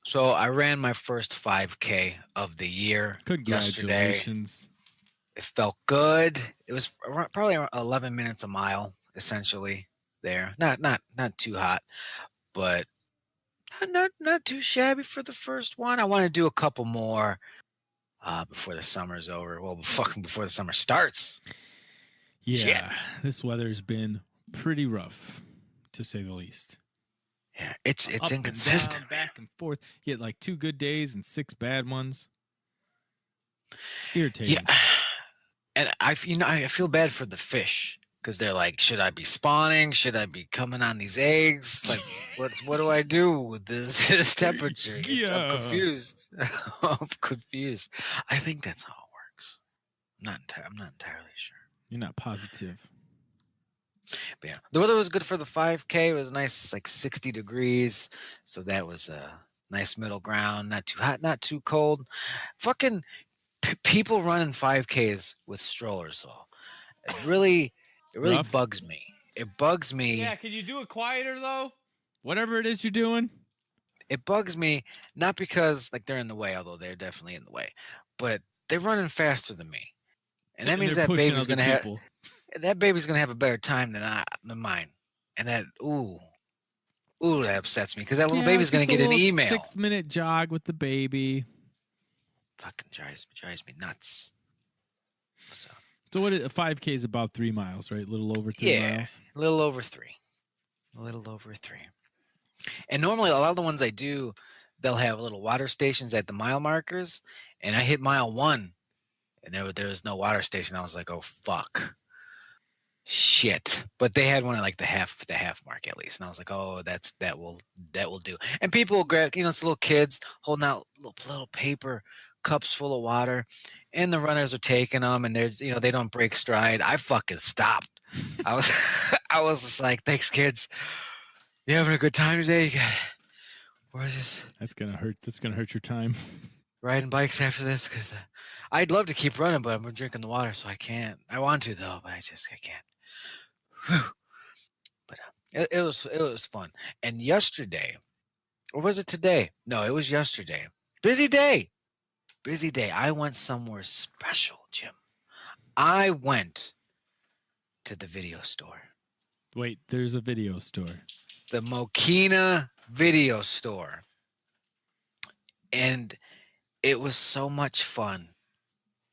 So I ran my first 5K of the year yesterday. Congratulations. It felt good. It was probably around 11 minutes a mile, essentially. There, not too hot, but not too shabby for the first one. I want to do a couple more before the summer's over. Well, fucking before the summer starts. Yeah, Shit. this weather's been pretty rough, to say the least. Yeah, it's Up inconsistent, and down, back and forth. You get like 2 good days and 6 bad ones. It's irritating. Yeah, and I feel bad for the fish because they're like, should I be spawning? Should I be coming on these eggs? Like, what do I do with this temperature? Yeah. I'm confused. I'm confused. I think that's how it works. I'm not entirely sure. You're not positive. But yeah, the weather was good for the 5K. It was nice, like 60 degrees. So that was a nice middle ground. Not too hot, not too cold. Fucking people running 5Ks with strollers, though. It really Rough. bugs me. It bugs me. Yeah, can you do it quieter, though? Whatever it is you're doing. It bugs me, not because like they're in the way, although they're definitely in the way, but they're running faster than me. And that means that baby's gonna have a better time than mine. And that that upsets me because that little baby's gonna get an email. 6-minute jog with the baby. Fucking drives me nuts. So what? A 5K is about 3 miles, right? A little over 3 miles. A little over 3. And normally, a lot of the ones I do, they'll have little water stations at the mile markers, and I hit mile 1, and there was no water station. I was like, oh fuck. Shit. But they had one at like the half mark at least. And I was like, oh, that will do. And people will grab, it's little kids holding out little paper cups full of water, and the runners are taking them, and they're, they don't break stride. I fucking stopped. I was just like, thanks kids. You having a good time today? That's gonna hurt. That's gonna hurt your time. Riding bikes after this, because I'd love to keep running, but I'm drinking the water, so I can't. I want to though, but I can't. Whew. But it was fun. And yesterday, or was it today? No, it was yesterday. Busy day. I went somewhere special, Jim. I went to the video store. Wait, there's a video store. The Mokina video store. And it was so much fun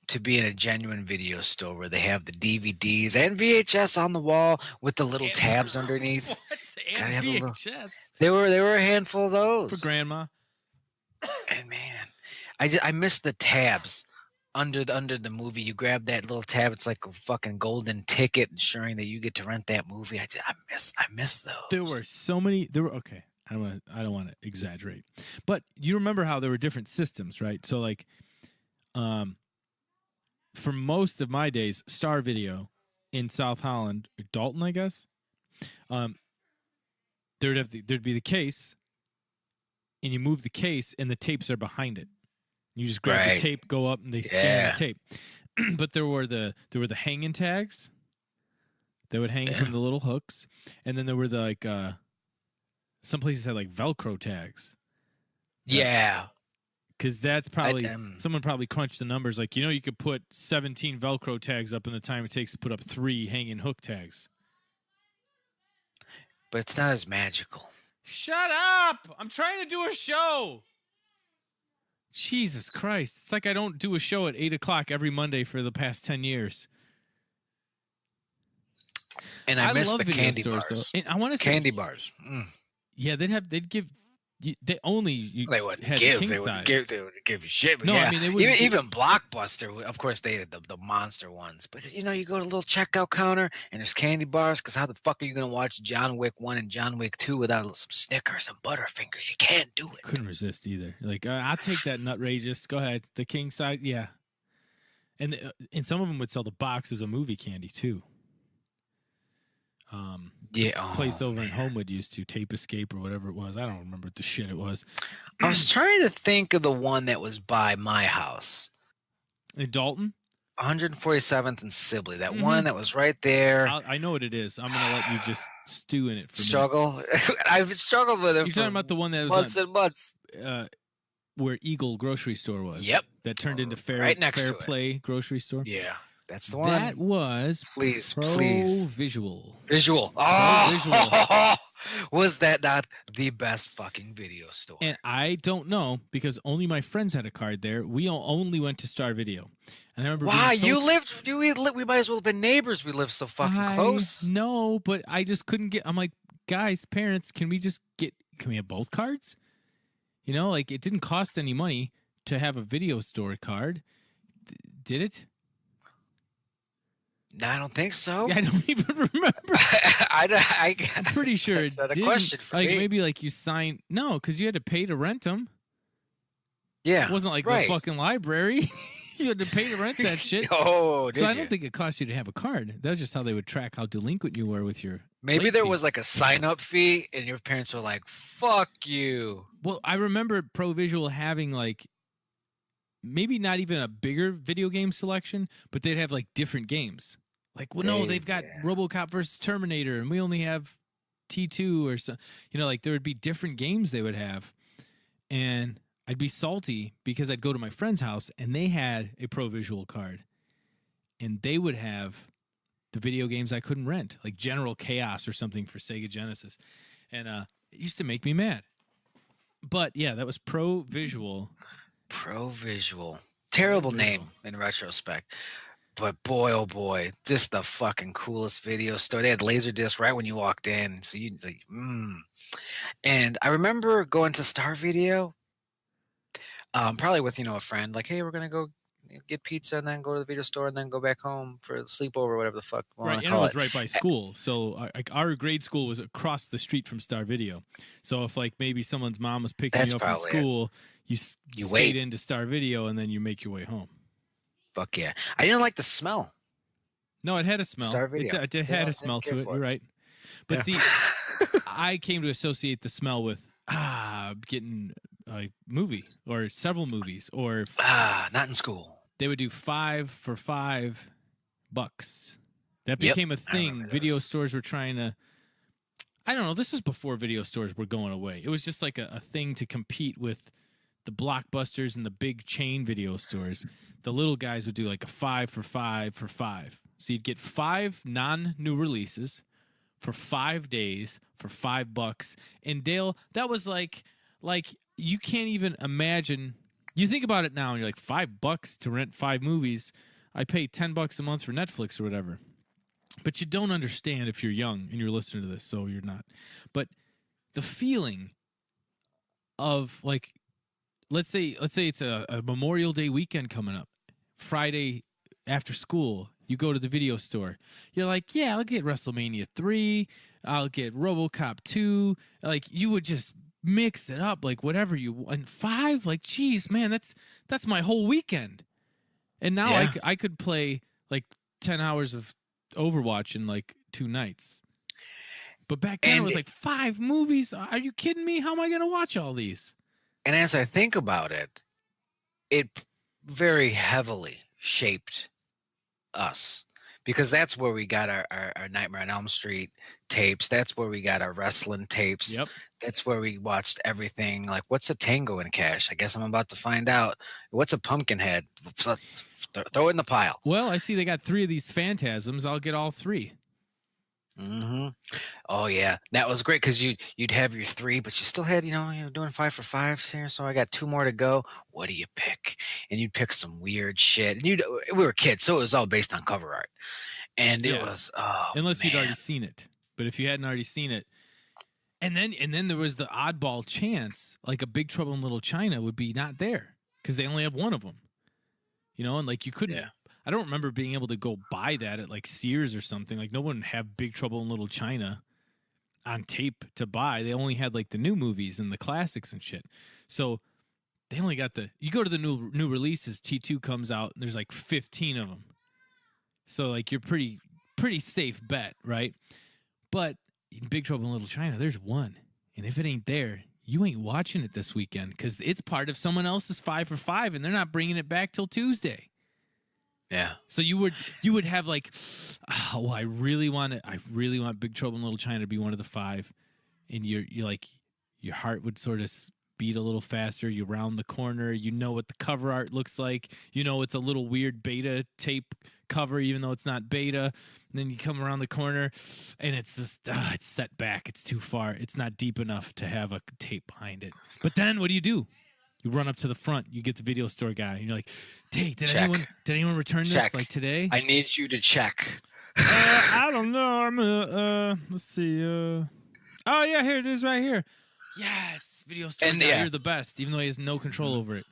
to be in a genuine video store where they have the DVDs and VHS on the wall with the little tabs underneath. What? And VHS? They were a handful of those. For grandma. And man, I missed the tabs under the movie. You grab that little tab, it's like a fucking golden ticket ensuring that you get to rent that movie. I miss those. There were so many. Okay. I don't want to exaggerate, but you remember how there were different systems, right? So like, for most of my days, Star Video in South Holland, or Dalton, I guess, there'd be the case, and you move the case, and the tapes are behind it. You just grab the tape, go up, and they scan the tape. But there were the hanging tags that would hang from the little hooks, and then there were the like some places had like Velcro tags. Yeah. Because that's probably someone probably crunched the numbers. Like, you could put 17 Velcro tags up in the time it takes to put up 3 hanging hook tags. But it's not as magical. Shut up! I'm trying to do a show. Jesus Christ! It's like I don't do a show at 8:00 every Monday for the past 10 years. And I miss the candy bars. Though. And I want to say candy bars. Yeah, they'd give. They wouldn't give you shit. But no, yeah. I mean even Blockbuster. Of course, they had the monster ones. But you go to a little checkout counter and there's candy bars. Because how the fuck are you gonna watch John Wick 1 and John Wick 2 without some Snickers and Butterfingers? You can't do it. Couldn't resist either. Like I'll take that nutrageous. Go ahead, the king size, yeah. And some of them would sell the boxes of movie candy too. Place over in Homewood used to, Tape Escape or whatever it was. I don't remember what the shit it was. I was trying to think of the one that was by my house. In Dalton? 147th and Sibley. That one that was right there. I know what it is. I'm going to let you just stew in it for Struggle? I've struggled with it. You're talking about the one that was months and months. where Eagle grocery store was. Yep. That turned into Right next Fair to it. Play grocery store. Yeah, that's the one. That was please. Visual. Visual. Pro Visual. Oh, was that not the best fucking video store? And I don't know because only my friends had a card there. We only went to Star Video. And I remember Why being we might as well have been neighbors. We lived so fucking close. No, but I just couldn't get. I'm like, guys, parents, can we have both cards? You know, like it didn't cost any money to have a video store card, did it? No, I don't think so. I don't even remember. I'm pretty sure it's not it didn't. a question for like me. maybe like you signed because you had to pay to rent them. Yeah, it wasn't like the fucking library. You had to pay to rent that shit. Oh, so I don't think it cost you to have a card. That's just how they would track how delinquent you were with your. Maybe there was like a sign-up fee, and your parents were like, "Fuck you." Well, I remember Pro Visual having like maybe not even a bigger video game selection, but they'd have like different games. Like, well, no, they've got RoboCop versus Terminator, and we only have T2 or so. You know, like there would be different games they would have, and I'd be salty because I'd go to my friend's house and they had a Pro Visual card, and they would have the video games I couldn't rent, like General Chaos or something for Sega Genesis, and it used to make me mad. But yeah, that was Pro Visual. Pro Visual, terrible name in retrospect. But boy, oh boy, just the fucking coolest video store. They had Laserdisc right when you walked in. So you like, And I remember going to Star Video, probably with, a friend, like, hey, we're going to go get pizza and then go to the video store and then go back home for a sleepover or whatever the fuck. Right, and it was right by school. So our grade school was across the street from Star Video. So if like maybe someone's mom was picking you up from school, you stayed into Star Video and then you make your way home. Fuck yeah. I didn't like the smell. No, it had a smell. Star Video. It had a smell to it. You're right. But see, I came to associate the smell with getting a movie or several movies or not in school. They would do $5 for $5. That became a thing. Video stores were trying to. I don't know. This was before video stores were going away. It was just like a thing to compete with the Blockbusters and the big chain video stores. The little guys would do like a $5 for $5 for $5. So you'd get 5 non-new releases for 5 days for $5. And Dale, that was like you can't even imagine. You think about it now, and you're like, $5 to rent 5 movies. I pay $10 a month for Netflix or whatever. But you don't understand if you're young and you're listening to this, so you're not. But the feeling of like, let's say it's a Memorial Day weekend coming up. Friday after school, you go to the video store. You're like, yeah, I'll get WrestleMania 3. I'll get RoboCop 2. Like, you would just mix it up, like whatever you want. 5, like, geez, man, that's my whole weekend. And now I could play like 10 hours of Overwatch in like 2 nights. But back then it was like 5 movies. Are you kidding me? How am I going to watch all these? And as I think about it, it very heavily shaped us. Because that's where we got our Nightmare on Elm Street tapes. That's where we got our wrestling tapes. Yep. That's where we watched everything. Like, what's a Tango in Cash? I guess I'm about to find out. What's a Pumpkinhead? Throw it in the pile. Well, I see they got 3 of these Phantasms. I'll get all 3. Mm-hmm. Oh yeah, that was great because you'd have your 3, but you still had you're doing 5 for 5 here. So I got 2 more to go. What do you pick? And you'd pick some weird shit. And we were kids, so it was all based on cover art. And it was unless you'd already seen it. But if you hadn't already seen it, and then there was the oddball chance, like a Big Trouble in Little China would be not there because they only have one of them. And like you couldn't. Yeah. I don't remember being able to go buy that at like Sears or something. Like no one would have Big Trouble in Little China on tape to buy. They only had like the new movies and the classics and shit. So they only got you go to the new releases, T2 comes out and there's like 15 of them. So like you're pretty safe bet, right? But in Big Trouble in Little China, there's one. And if it ain't there, you ain't watching it this weekend because it's part of someone else's 5 for 5 and they're not bringing it back till Tuesday. Yeah. So you would have like, I really want Big Trouble in Little China to be one of the 5, and you're like, your heart would sort of speed a little faster. You round the corner. You know what the cover art looks like. You know it's a little weird beta tape cover, even though it's not beta. And then you come around the corner, and it's just it's set back. It's too far. It's not deep enough to have a tape behind it. But then what do? You run up to the front. You get the video store guy, and you're like, "Hey, did anyone return this like today? I need you to check." I don't know. I'm gonna let's see. Oh yeah, here it is, right here. Yes, video store guy, you're the best, even though he has no control over it.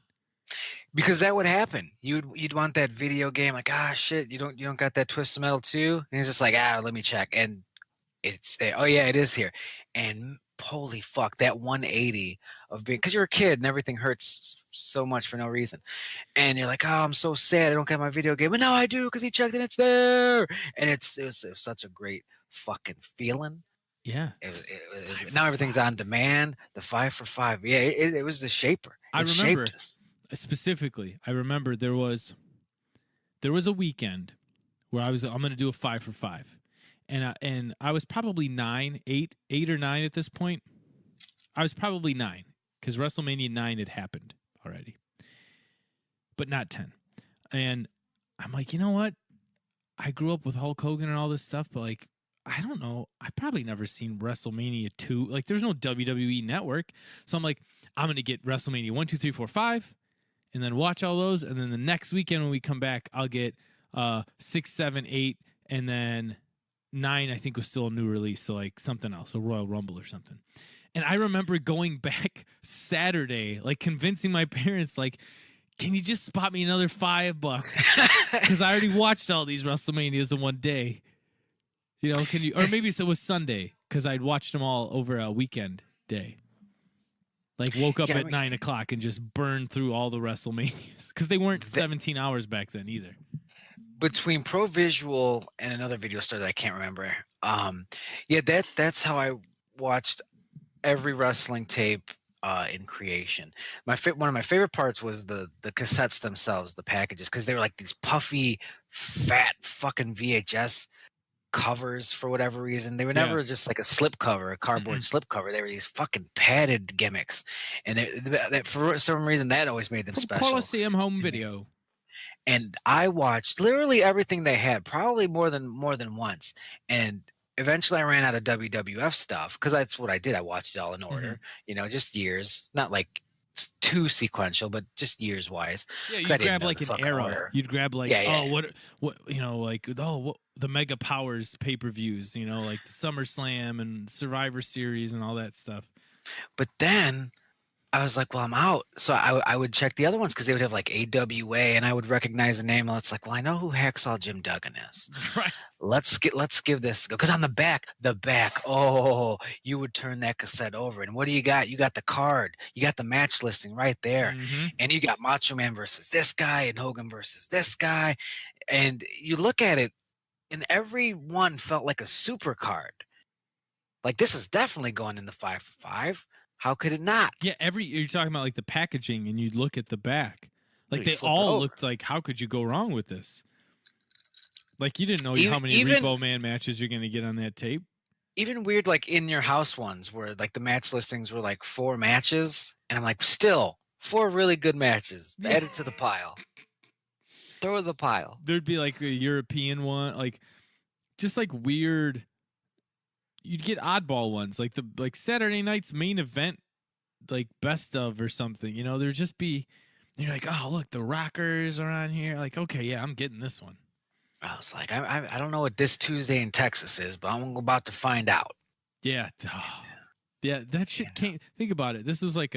Because that would happen. You'd want that video game, like, shit, you don't got that Twisted Metal 2? And he's just like, let me check, and it's there. Oh yeah, it is here. And holy fuck, that 180 of being, because you're a kid and everything hurts so much for no reason, and you're like, I'm so sad I don't get my video game, but now I do because he checked and it's there, and it was such a great fucking feeling. Yeah, now everything's on demand. The 5 for 5, yeah, it was the shaper. I remember specifically. I remember there was a weekend where I'm going to do a 5 for 5. And I was probably 8 or 9 at this point. I was probably 9 because WrestleMania 9 had happened already, but not 10. And I'm like, you know what? I grew up with Hulk Hogan and all this stuff, but like, I don't know. I've probably never seen WrestleMania 2. Like, there's no WWE Network, so I'm like, I'm gonna get WrestleMania 1, 2, 3, 4, 5, and then watch all those. And then the next weekend when we come back, I'll get 6, 7, 8, and then 9, I think, was still a new release, so like something else, a Royal Rumble or something. And I remember going back Saturday, like convincing my parents, like, can you just spot me another $5? Because I already watched all these WrestleManias in one day. You know, can you? Or maybe it was Sunday because I'd watched them all over a weekend day. Like woke up at 9 o'clock and just burned through all the WrestleManias because they weren't 17 hours back then either. Between Pro Visual and another video store that I can't remember, that's how I watched every wrestling tape in creation. One of my favorite parts was the cassettes themselves, the packages, because they were like these puffy, fat fucking VHS covers for whatever reason. They were never just like a slip cover, a cardboard slip cover. They were these fucking padded gimmicks, and that for some reason that always made them special. Coliseum Home Video. And I watched literally everything they had, probably more than once. And eventually I ran out of WWF stuff because that's what I did. I watched it all in order, just years, not like too sequential, but just years wise. Yeah, you'd grab like an era. Order. You'd grab like, what the Mega Powers pay-per-views, like the SummerSlam and Survivor Series and all that stuff. But then I was like, well, I'm out. So I would check the other ones because they would have like AWA, and I would recognize the name. And it's like, well, I know who Hacksaw Jim Duggan is. Right. Let's give this a go. Because on the back, you would turn that cassette over. And what do you got? You got the card. You got the match listing right there. Mm-hmm. And you got Macho Man versus this guy and Hogan versus this guy. And you look at it, and every one felt like a super card. Like, this is definitely going in the 5 for 5. How could it not? Yeah, you're talking about like the packaging, and you'd look at the back. Like they all looked like, how could you go wrong with this? Like you didn't know how many Repo Man matches you're going to get on that tape. Even weird, like in your house ones where like the match listings were like 4 matches, and I'm like, still 4 really good matches. Add it to the pile. Throw it in the pile. There'd be like a European one, like just like weird. You'd get oddball ones, like Saturday night's main event, like best of or something. There'd just be. You're like, oh look, the Rockers are on here. Like, okay, yeah, I'm getting this one. I was like, I don't know what this Tuesday in Texas is, but I'm about to find out. Yeah, that shit can't. Think about it. This was like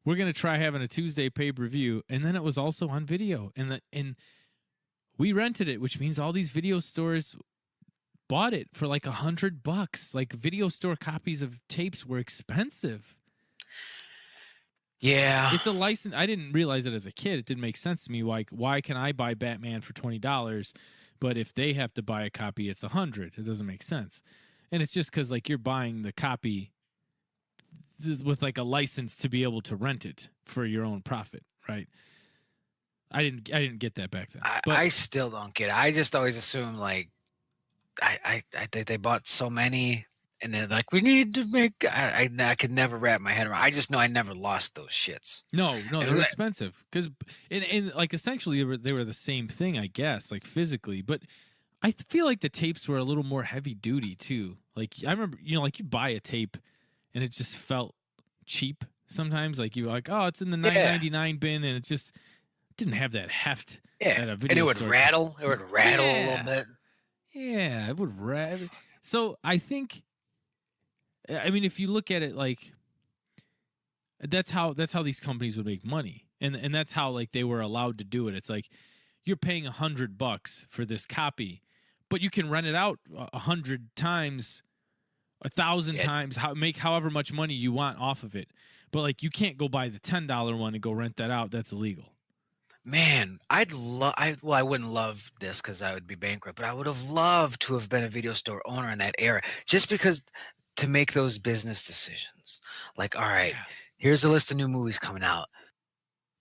we're gonna try having a Tuesday pay-per-view, and then it was also on video, and we rented it, which means all these video stores bought it for like $100. Like video store copies of tapes were expensive. Yeah, it's a license. I didn't realize it as a kid. It didn't make sense to me. Like, why can I buy Batman for $20, but if they have to buy a copy, it's $100? It doesn't make sense. And it's just because like you're buying the copy with like a license to be able to rent it for your own profit, right? I didn't get that back then. I still don't get it. I just always assume like they bought so many, And they're like, we need to make. I could never wrap my head around. I just know I never lost those shits. No, And they're expensive because, and like essentially they were the same thing, I guess, like physically. But I feel like the tapes were a little more heavy duty too. Like I remember, like you buy a tape, and it just felt cheap sometimes. Like you were like, oh, it's in the $9.99 bin, and it just didn't have that heft that a video and it would store rattle. It would rattle a little bit. Yeah, it would rattle. So I think, I mean, if you look at it like that's how these companies would make money, and that's how like they were allowed to do it. It's like you're paying $100 for this copy, but you can rent it out 100 times, 1,000 times, make however much money you want off of it. But like you can't go buy the $10 one and go rent that out. That's illegal. Man, I'd love. I wouldn't love this because I would be bankrupt, but I would have loved to have been a video store owner in that era, just because to make those business decisions. Like, all right, here's a list of new movies coming out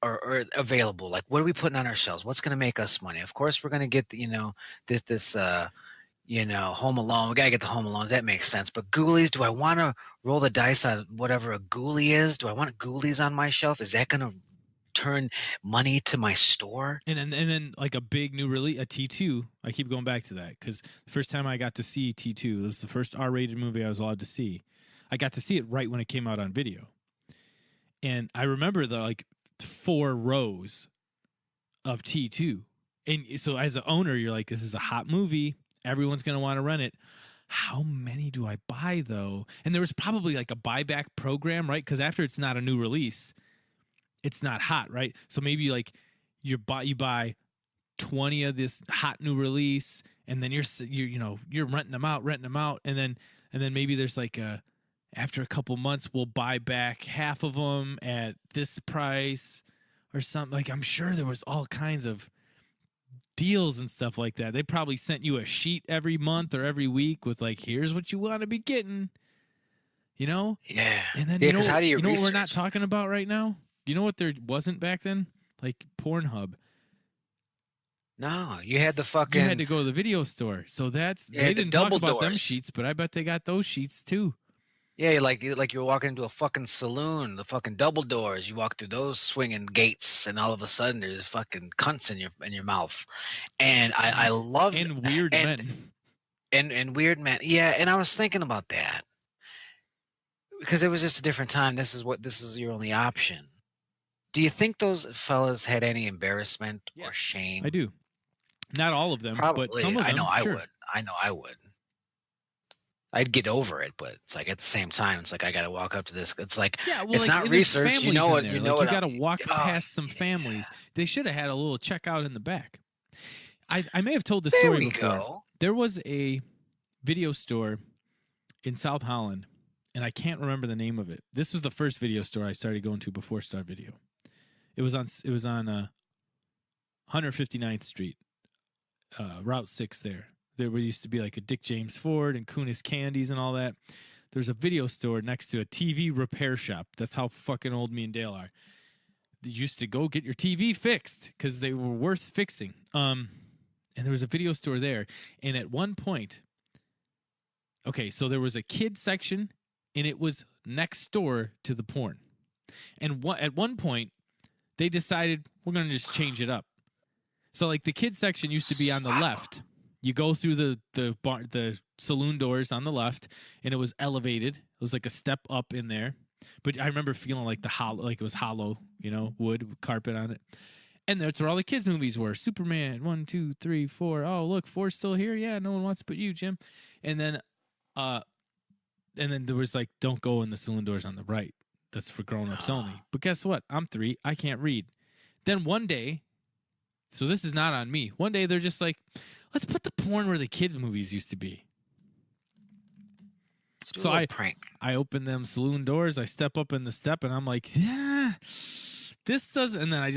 or available. Like, what are we putting on our shelves? What's going to make us money? Of course, we're going to get this Home Alone. We got to get the Home Alones. That makes sense. But Ghoulies, do I want to roll the dice on whatever a Ghoulie is? Do I want Ghoulies on my shelf? Is that going to turn money to my store? And then like a big new release, a T2. I keep going back to that because the first time I got to see T2, this is the first R-rated movie I was allowed to see. I got to see it right when it came out on video. And I remember the like 4 rows of T2. And so as an owner, you're like, this is a hot movie. Everyone's going to want to rent it. How many do I buy though? And there was probably like a buyback program, right? Because after it's not a new release, it's not hot, right? So maybe like you buy 20 of this hot new release, and then you're renting them out, and then maybe there's like after a couple months we'll buy back half of them at this price or something. Like I'm sure there was all kinds of deals and stuff like that. They probably sent you a sheet every month or every week with like, here's what you want to be getting, Yeah. And then how do you know what we're not talking about right now? You know what there wasn't back then? Like Pornhub. No, you had the fucking. You had to go to the video store. So they didn't talk about them sheets, but I bet they got those sheets too. Yeah, like you're walking into a fucking saloon, the fucking double doors. You walk through those swinging gates, and all of a sudden there's fucking cunts in your mouth. And I love and weird men. And weird men. Yeah, and I was thinking about that because it was just a different time. This is your only option. Do you think those fellas had any embarrassment or shame? I do. Not all of them, Probably. But some of them. I know sure. I would. I'd get over it, but it's like at the same time, it's like I got to walk up to this. It's like it's like, not research. You know what? You know like, what? You got to walk past some families. They should have had a little checkout in the back. I may have told this story before. Go. There was a video store in South Holland, and I can't remember the name of it. This was the first video store I started going to before Star Video. It was on 159th Street, Route 6 there. There used to be like a Dick James Ford and Kunis Candies and all that. There's a video store next to a TV repair shop. That's how fucking old me and Dale are. They used to go get your TV fixed because they were worth fixing. And there was a video store there. And at one point, okay, so there was a kid section, and it was next door to the porn. And at one point, they decided we're going to just change it up. So like the kid section used to be on the left. You go through the saloon doors on the left, and it was elevated. It was like a step up in there. But I remember feeling like it was hollow, wood with carpet on it. And that's where all the kids' movies were. Superman, 1, 2, 3, 4. Oh, look, 4's still here. Yeah, no one wants but you, Jim. And then there was like, don't go in the saloon doors on the right. That's for grown-ups only. But guess what? I'm 3. I can't read. Then one day, so this is not on me. One day they're just like, let's put the porn where the kids' movies used to be. So I open them saloon doors. I step up in the step, and I'm like, yeah, this doesn't. And then I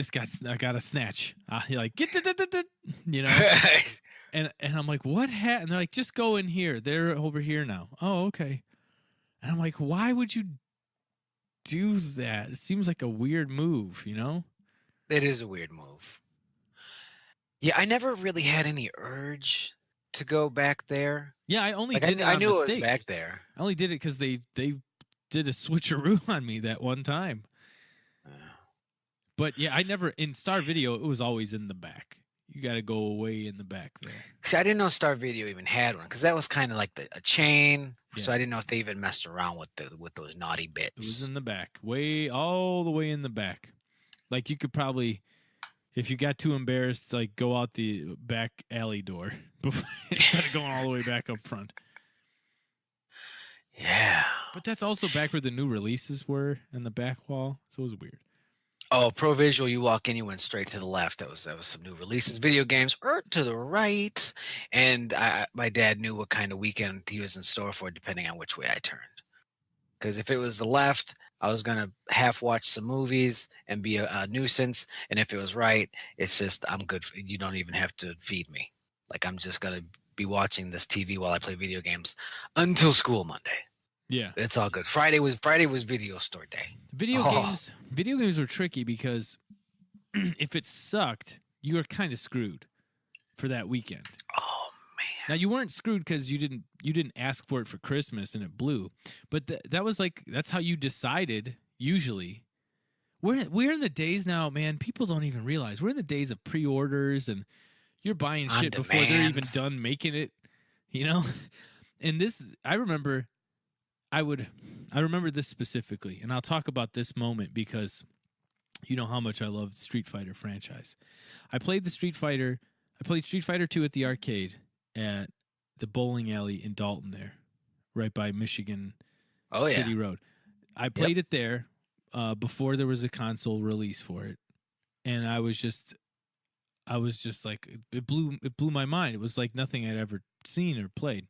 got a snatch. Like get and I'm like, what? And they're like, just go in here. They're over here now. Oh, okay. And I'm like, why would you do that? It seems like a weird move, It is a weird move. Yeah, I never really had any urge to go back there. Yeah, I only Like did it I on knew it was mistake. back there. I only did it because they did a switcheroo on me that one time. But yeah, I never in Star Video. It was always in the back. You got to go away in the back there. See, I didn't know Star Video even had one because that was kind of like a chain. Yeah. So I didn't know if they even messed around with those naughty bits. It was in the back, all the way in the back. Like you could probably, if you got too embarrassed, like go out the back alley door before instead of going all the way back up front. Yeah. But that's also back where the new releases were in the back wall. So it was weird. Oh, Pro Visual, you walk in, you went straight to the left. That was some new releases, video games, or to the right. And my dad knew what kind of weekend he was in store for, depending on which way I turned. Because if it was the left, I was gonna half watch some movies and be a nuisance. And if it was right, it's just I'm good. You don't even have to feed me. Like I'm just gonna be watching this TV while I play video games until school Monday. Yeah, it's all good. Friday was video store day. Video games were tricky because if it sucked, you were kind of screwed for that weekend. Oh man! Now you weren't screwed because you didn't ask for it for Christmas and it blew, but that was like that's how you decided. Usually, we're in the days now, man. People don't even realize we're in the days of pre-orders and you're buying On shit before they're even done making it. You know, and this I remember. I remember this specifically, and I'll talk about this moment because you know how much I love the Street Fighter franchise. I played Street Fighter 2 at the arcade at the bowling alley in Dalton there, right by Michigan City Road. I played it there before there was a console release for it. And I was just like it blew my mind. It was like nothing I'd ever seen or played.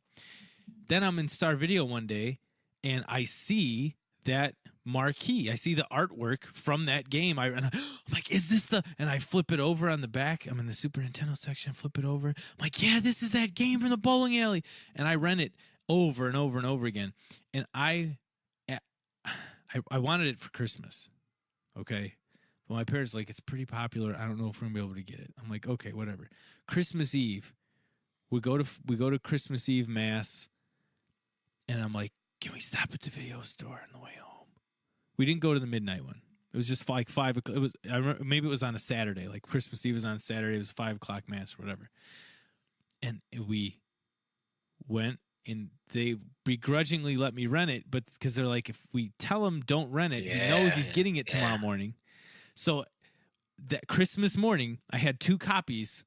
Then I'm in Star Video one day and I see that marquee. I see the artwork from that game. I'm like, is this the? And I flip it over on the back. I'm in the Super Nintendo section. Flip it over. I'm like, yeah, this is that game from the bowling alley. And I rent it over and over and over again. And I wanted it for Christmas. Okay. Well, my parents were like, it's pretty popular. I don't know if we're gonna be able to get it. I'm like, okay, whatever. Christmas Eve, we go to Christmas Eve mass, and I'm like, can we stop at the video store on the way home? We didn't go to the midnight one. It was just like 5 o'clock. It was maybe it was on a Saturday. Like Christmas Eve was on Saturday. It was 5 o'clock mass or whatever. And we went, and they begrudgingly let me rent it, but because they're like, if we tell him don't rent it, he knows he's getting it tomorrow morning. So that Christmas morning, I had 2 copies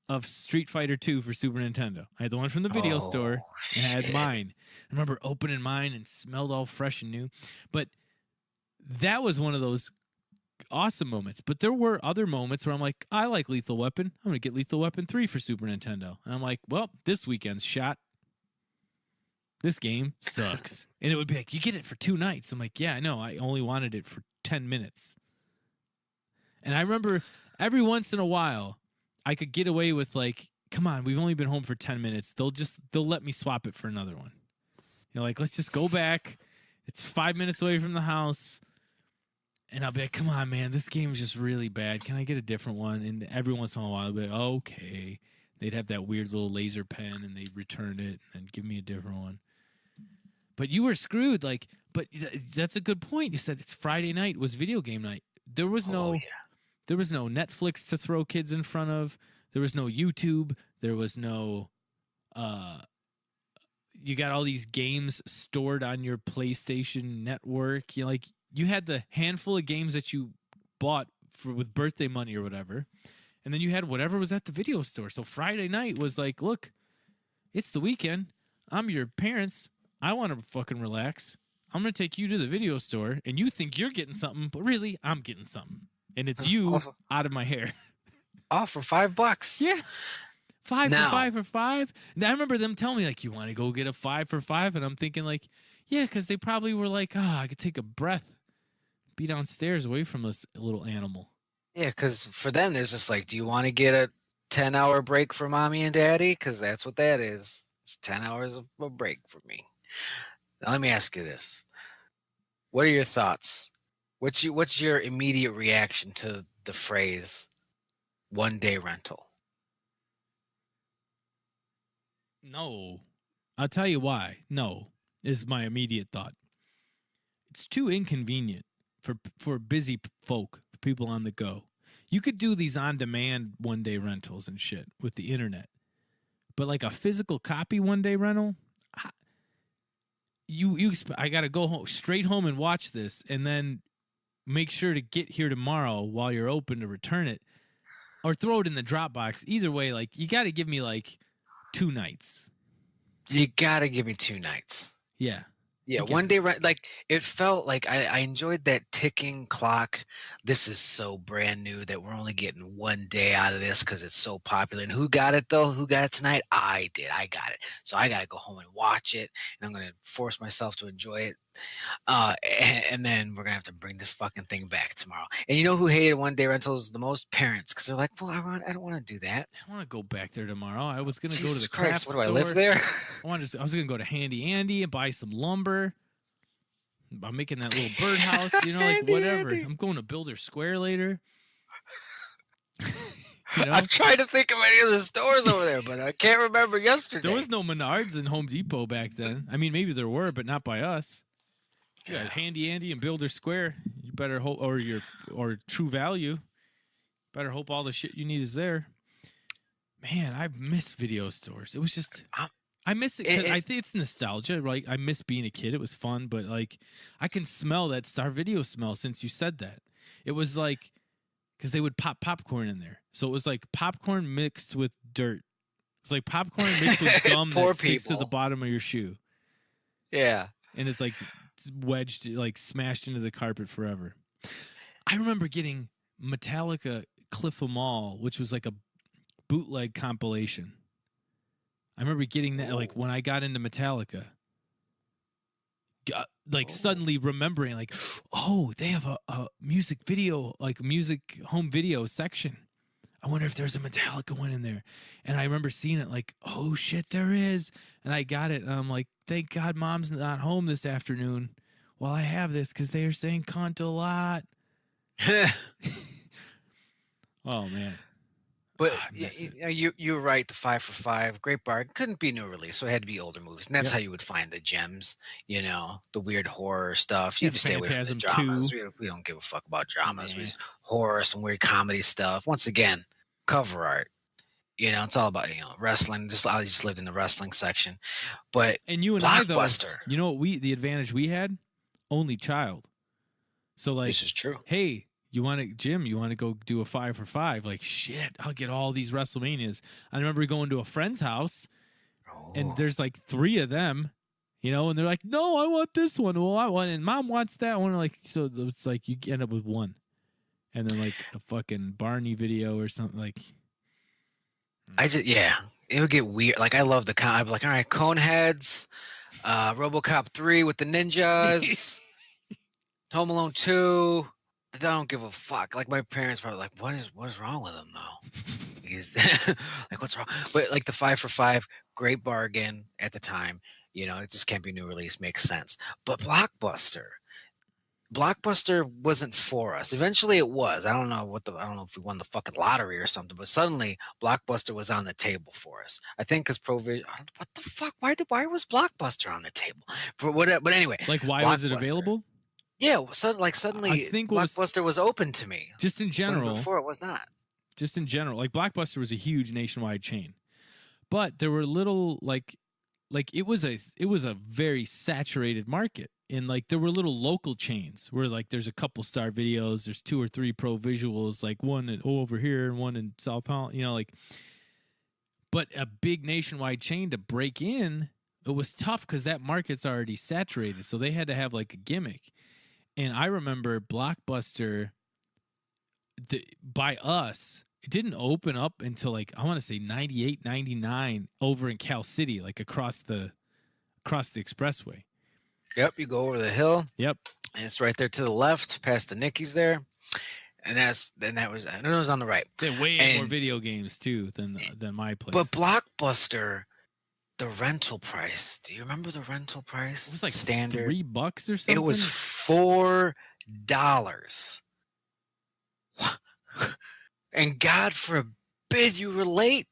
of Street Fighter 2 for Super Nintendo. I had the one from the video store, and I had mine. I remember opening mine and smelled all fresh and new. But that was one of those awesome moments. But there were other moments where I'm like, I like Lethal Weapon. I'm going to get Lethal Weapon 3 for Super Nintendo. And I'm like, well, this weekend's shot. This game sucks. And it would be like, you get it for 2 nights. I'm like, yeah, I know. I only wanted it for 10 minutes. And I remember every once in a while, I could get away with like, come on, we've only been home for 10 minutes. They'll let me swap it for another one. You know, like, let's just go back. It's 5 minutes away from the house. And I'll be like, come on, man, this game is just really bad. Can I get a different one? And every once in a while, I'll be like, okay. They'd have that weird little laser pen, and they'd return it and give me a different one. But you were screwed. Like, but that's a good point. You said it's Friday night was video game night. There was no Netflix to throw kids in front of. There was no YouTube. There was no you got all these games stored on your PlayStation network. You had the handful of games that you bought with birthday money or whatever. And then you had whatever was at the video store. So Friday night was like, look, it's the weekend. I'm your parents. I want to fucking relax. I'm going to take you to the video store, and you think you're getting something, but really, I'm getting something. And it's you out of my hair. For $5. Yeah. 5 for 5 for 5. And I remember them telling me, like, you want to go get a 5 for 5? And I'm thinking, like, yeah, because they probably were like, I could take a breath, be downstairs away from this little animal. Yeah, because for them, there's just like, do you want to get a 10-hour break for mommy and daddy? Because that's what that is. It's 10 hours of a break for me. Now, let me ask you this. What are your thoughts? What's your immediate reaction to the phrase one-day rental? No. I'll tell you why. No, is my immediate thought. It's too inconvenient for busy folk, for people on the go. You could do these on demand 1-day rentals and shit with the internet. But like a physical copy 1-day rental, I got to go home, straight home and watch this and then make sure to get here tomorrow while you're open to return it or throw it in the Dropbox. Either way, like you got to give me like 2 nights. You got to give me 2 nights. Yeah. Yeah, 1-day rent. Like it felt like I enjoyed that ticking clock. This is so brand new that we're only getting 1 day out of this because it's so popular. And who got it though? Who got it tonight? I did. I got it. So I got to go home and watch it, and I'm gonna force myself to enjoy it. And then we're gonna have to bring this fucking thing back tomorrow. And you know who hated 1-day rentals the most? Parents, because they're like, well, I don't want to do that. I want to go back there tomorrow. I was gonna go to Jesus the Christ, craft what do I store. live there? I was gonna go to Handy Andy and buy some lumber. I'm making that little birdhouse, like Handy whatever. Andy. I'm going to Builder Square later. I'm trying to think of any of the stores over there, but I can't remember yesterday. There was no Menards and Home Depot back then. I mean, maybe there were, but not by us. You got Handy Andy and Builder Square. You better hope, or True Value. Better hope all the shit you need is there. Man, I miss video stores. It was just, I miss it. 'Cause I think it's nostalgia. Like I miss being a kid. It was fun, but like I can smell that Star Video smell since you said that. It was like because they would pop popcorn in there, so it was like popcorn mixed with dirt. It was like popcorn mixed with gum that sticks to the bottom of your shoe. Yeah, and it's like wedged, like smashed into the carpet forever. I remember getting Metallica Cliff 'Em All, which was like a bootleg compilation. I remember getting that like when I got into Metallica. Suddenly remembering like, oh, they have a music video, like music home video section. I wonder if there's a Metallica one in there. And I remember seeing it like, oh shit, there is. And I got it. And I'm like, thank God mom's not home this afternoon while I have this because they are saying cunt a lot. Oh man. But you're right. The 5 for 5, great bar. Couldn't be new release, so it had to be older movies, and that's how you would find the gems. The weird horror stuff. You have to stay away from the dramas. We don't give a fuck about dramas. We just horror, some weird comedy stuff. Once again, cover art. It's all about wrestling. I just lived in the wrestling section, but you and Blockbuster. I though, the advantage we had, only child. So like, this is true. Hey. You want to go do a 5 for 5? Like, shit, I'll get all these WrestleManias. I remember going to a friend's house, and there's like 3 of them, and they're like, no, I want this one. Well, I want, and mom wants that one. Like, so it's like you end up with one. And then like a fucking Barney video or something like. It would get weird. Like, I love I'd be like, all right, Coneheads, RoboCop 3 with the ninjas, Home Alone 2. I don't give a fuck. Like my parents probably like, what is wrong with him though? Like, what's wrong? But like the 5 for 5, great bargain at the time. It just can't be new release. Makes sense. But Blockbuster wasn't for us. Eventually, it was. I don't know if we won the fucking lottery or something. But suddenly, Blockbuster was on the table for us. I think because Provision. What the fuck? Why was Blockbuster on the table? For what? But anyway, like why was it available? Yeah, suddenly I think Blockbuster was open to me. Just in general. Before it was not. Just in general. Like Blockbuster was a huge nationwide chain. But there were little like it was a very saturated market. And like there were little local chains where like there's a couple Star Videos, there's 2 or 3 Pro Visuals, like one over here and one in South Holland, but a big nationwide chain to break in, it was tough because that market's already saturated. So they had to have like a gimmick. And I remember Blockbuster, by us, it didn't open up until like, I want to say 98, 99 over in Cal City, like across the expressway. Yep, you go over the hill. Yep. And it's right there to the left, past the Nickies there. And it was on the right. They had way more video games too than my place. But Blockbuster, the rental price. Do you remember the rental price? It was like standard $3 or something. It was $4. And God forbid you were late.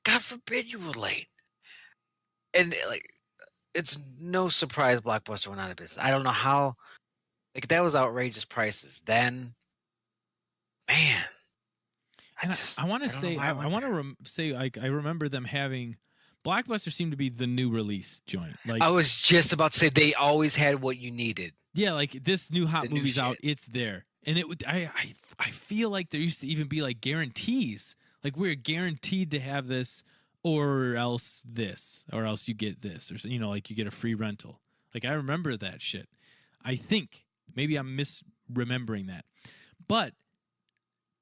God forbid you were late. And like, it's no surprise Blockbuster went out of business. I don't know how. Like, that was outrageous prices then. Man, And I want to I don't know say, why I went want there. to say, like, I remember them having Blockbuster seemed to be the new release joint. Like, I was just about to say they always had what you needed. yeah, like this new hot The new movie's out, shit. it's there, and it would. I feel like there used to even be like guarantees, like we're guaranteed to have this, or else this, or else you get this, or like you get a free rental. Like I remember that shit. I think maybe I'm misremembering that, but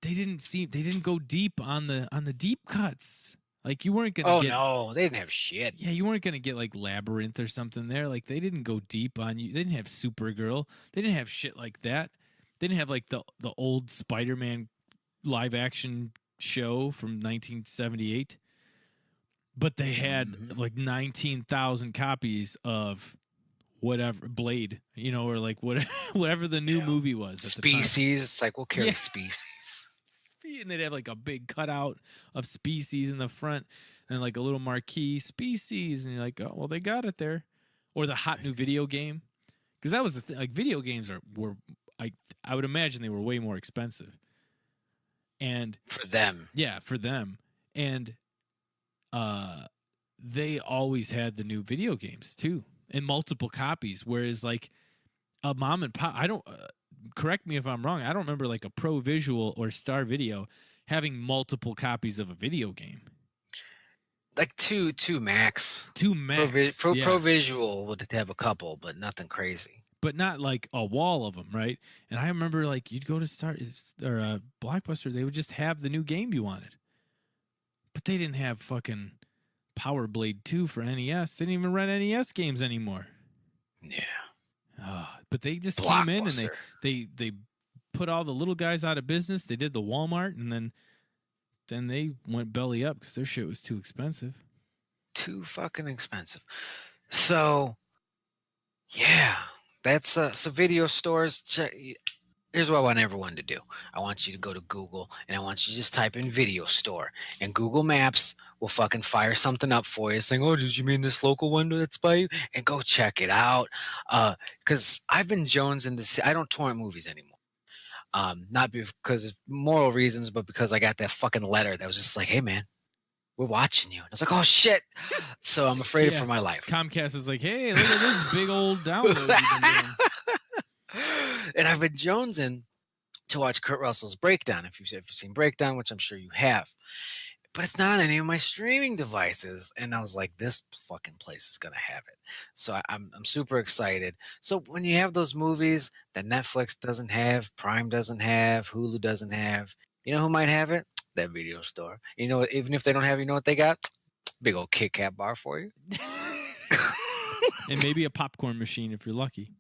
they didn't go deep on the deep cuts. Like you weren't gonna Oh get. no, they didn't have shit. Yeah, you weren't gonna get like Labyrinth or something there. Like they didn't go deep on you. They didn't have Supergirl. They didn't have shit like that. They didn't have like the old Spiderman live action show from 1978. But they had like 19,000 copies of whatever Blade, or like whatever the new movie was at the time. Species. It's like we'll carry Species. And they'd have like a big cutout of Species in the front and like a little marquee Species, and you're like, oh well, they got it there. Or the hot new video game, because that was the thing. Like video games were I would imagine they were way more expensive, and For them. yeah, for them, and they always had the new video games too in multiple copies. Whereas like a mom and pop, I don't. Correct me if I'm wrong. I don't remember like a Pro Visual or Star Video having multiple copies of a video game. Like two max. Two max. Pro Visual would have a couple, but nothing crazy. But not like a wall of them, right? And I remember like you'd go to Blockbuster, they would just have the new game you wanted. But they didn't have fucking Power Blade 2 for NES. They didn't even run NES games anymore. Yeah. But they just came in and they put all the little guys out of business. They did the Walmart, and then they went belly up because their shit was too expensive. Too fucking expensive. So, yeah, that's so video stores. Here's what I want everyone to do. I want you to go to Google, and I want you to just type in video store, and Google Maps will fucking fire something up for you saying, oh, did you mean this local one that's by you? And go check it out. Because I've been jonesing to see, I don't torrent movies anymore. Not because of moral reasons, but because I got that fucking letter that was just like, hey, man, we're watching you. And I was like, oh, shit. So I'm afraid for my life. Comcast is like, hey, look at this big old download you've been doing. And I've been jonesing to watch Kurt Russell's Breakdown, if you've seen Breakdown, which I'm sure you have. But it's not on any of my streaming devices. And I was like, this fucking place is going to have it. So I'm super excited. So when you have those movies that Netflix doesn't have, Prime doesn't have, Hulu doesn't have, you know who might have it? That video store. You know, even if they don't have, you know what they got? Big old Kit Kat bar for you. And maybe a popcorn machine if you're lucky.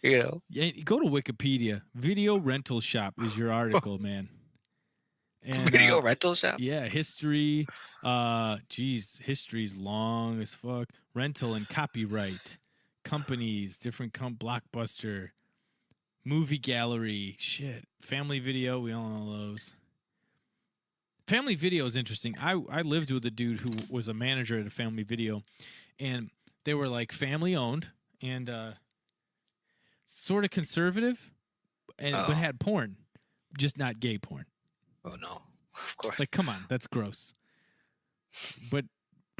You know, yeah, go to Wikipedia. Video rental shop is your article, man. And, video rental shop. Yeah, history. History's long as fuck. Rental and copyright companies, different Blockbuster, movie gallery, shit, Family Video. We all know those. Family Video is interesting. I lived with a dude who was a manager at a Family Video, and they were like family owned and sort of conservative, but had porn, just not gay porn. Oh no, of course. Like, come on, that's gross. But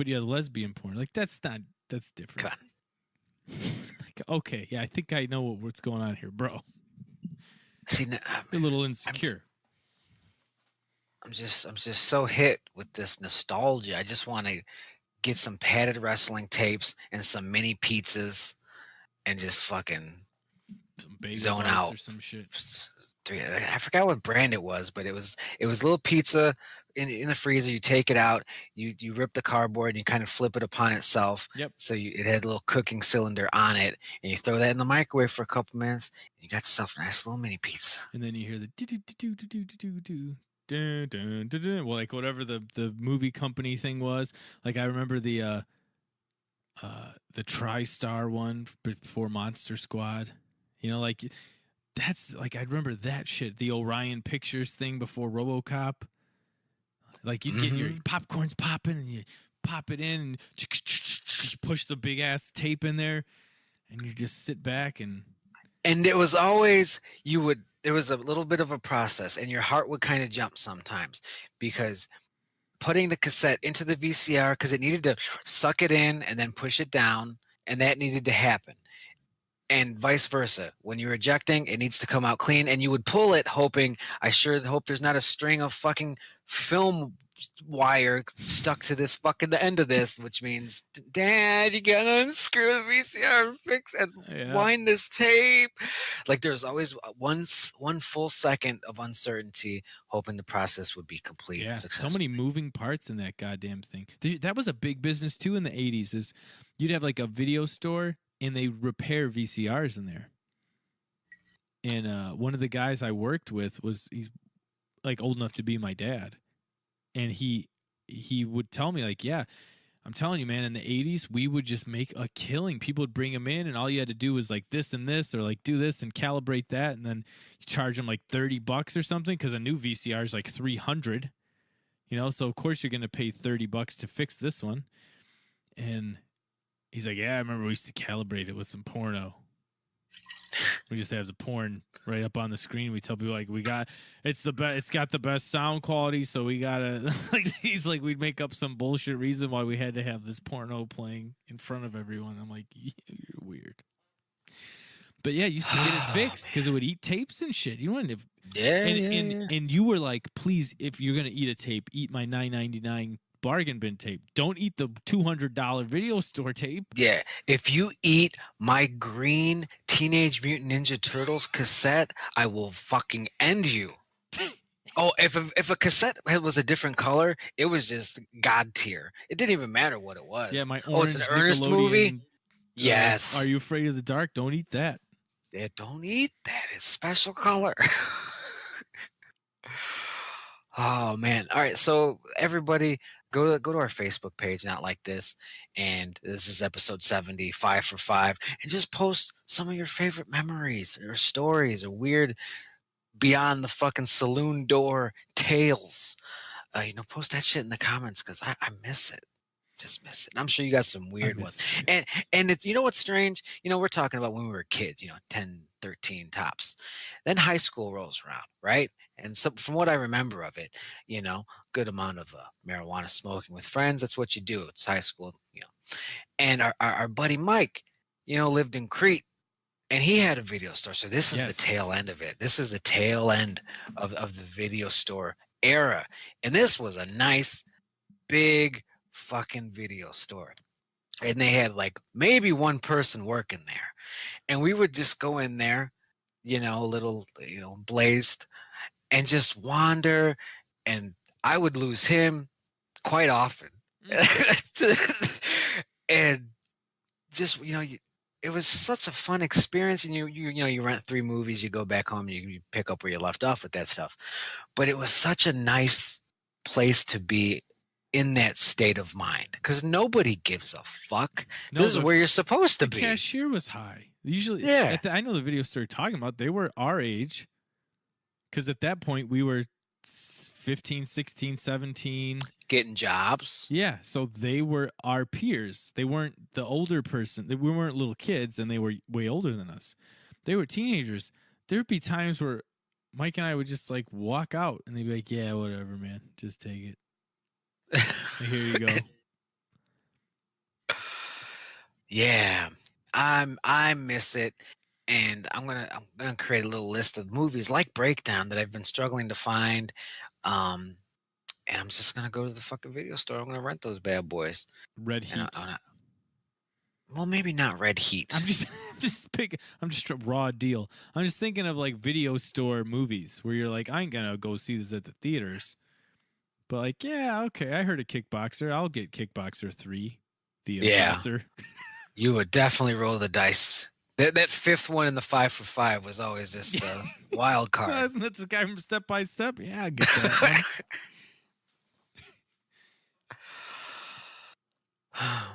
yeah, lesbian porn, like that's different. Like, okay, yeah, I think I know what's going on here, bro. See, you're a little insecure. I'm just so hit with this nostalgia. I just want to get some padded wrestling tapes and some mini pizzas and just fucking zone out or some shit. I forgot what brand it was, but it was a little pizza in the freezer. You take it out, you rip the cardboard, and you kind of flip it upon itself. Yep. So it had a little cooking cylinder on it, and you throw that in the microwave for a couple minutes, and you got yourself a nice little mini pizza. And then you hear the do. Well, like whatever the movie company thing was. Like I remember the TriStar one before Monster Squad. You know, like that's like I remember that shit. The Orion Pictures thing before RoboCop. Like you'd get your popcorn's popping and you pop it in and You push the big ass tape in there, and you just sit back and it was always there was a little bit of a process, and your heart would kind of jump sometimes because putting the cassette into the VCR, because it needed to suck it in and then push it down, and that needed to happen. And vice versa. When you're ejecting, it needs to come out clean, and you would pull it hoping, I sure hope there's not a string of fucking film wire stuck to this fucking the end of this, which means, Dad, you gotta unscrew the VCR, fix and wind this tape. Like there's always one full second of uncertainty, hoping the process would be complete. Yeah, so many moving parts in that goddamn thing. That was a big business too in the 80s. Is you'd have like a video store and they repair VCRs in there. And one of the guys I worked with he's like old enough to be my dad, and he would tell me like, yeah, I'm telling you, man, in the 80s we would just make a killing. People would bring them in, and all you had to do was like this and this, or like do this and calibrate that, and then you charge them like $30 or something because a new VCR is like $300. So of course you're gonna pay $30 to fix this one. And he's like, yeah, I remember we used to calibrate it with some porno. We just have the porn right up on the screen. We tell people like it's the best. It's got the best sound quality, so we gotta like. He's like, we'd make up some bullshit reason why we had to have this porno playing in front of everyone. I'm like, you're weird. But yeah, you used to get it fixed because it would eat tapes and shit. You wanted to, and you were like, please, if you're gonna eat a tape, eat my $9.99 bargain bin tape. Don't eat the $200 video store tape. Yeah, if you eat my green Teenage Mutant Ninja Turtles cassette, I will fucking end you. Oh, if a cassette was a different color, it was just god tier. It didn't even matter what it was. Yeah, my orange. It's an Ernest movie. Yes. Are You Afraid of the Dark? Don't eat that. Yeah, don't eat that. It's special color. Oh man! All right, so everybody, go to our Facebook page, Not Like This, and this is episode 70, 5 for 5, and just post some of your favorite memories or stories or weird beyond the fucking saloon door tales. Post that shit in the comments because I miss it. Just miss it. And I'm sure you got some weird ones. And it's, what's strange? We're talking about when we were kids, 10, 13 tops. Then high school rolls around, right? And so from what I remember of it, good amount of marijuana smoking with friends. That's what you do. It's high school, And our buddy Mike, lived in Crete, and he had a video store. So this is the tail end of it. This is the tail end of the video store era. And this was a nice, big fucking video store. And they had like maybe one person working there. And we would just go in there, little, blazed, and just wander, and I would lose him quite often. And just, it was such a fun experience. And you rent 3 movies, you go back home, you pick up where you left off with that stuff. But it was such a nice place to be in that state of mind because nobody gives a fuck. This is where you're supposed to be. The cashier was high. Usually, I know the video store you're talking about, they were our age. Because at that point, we were 15, 16, 17. Getting jobs. Yeah, so they were our peers. They weren't the older person. We weren't little kids, and they were way older than us. They were teenagers. There would be times where Mike and I would just, like, walk out, and they'd be like, yeah, whatever, man. Just take it. Here you go. Yeah, I miss it. And I'm gonna create a little list of movies like Breakdown that I've been struggling to find, and I'm just gonna go to the fucking video store. I'm gonna rent those bad boys. Red Heat. Well, maybe not Red Heat. I'm just a raw deal. I'm just thinking of like video store movies where you're like, I ain't gonna go see this at the theaters, but like, yeah, okay, I heard of Kickboxer. I'll get Kickboxer 3. The Aggressor. You would definitely roll the dice. That fifth one in the 5 for 5 was always this wild card. Isn't that the guy from Step by Step? Yeah, I get that.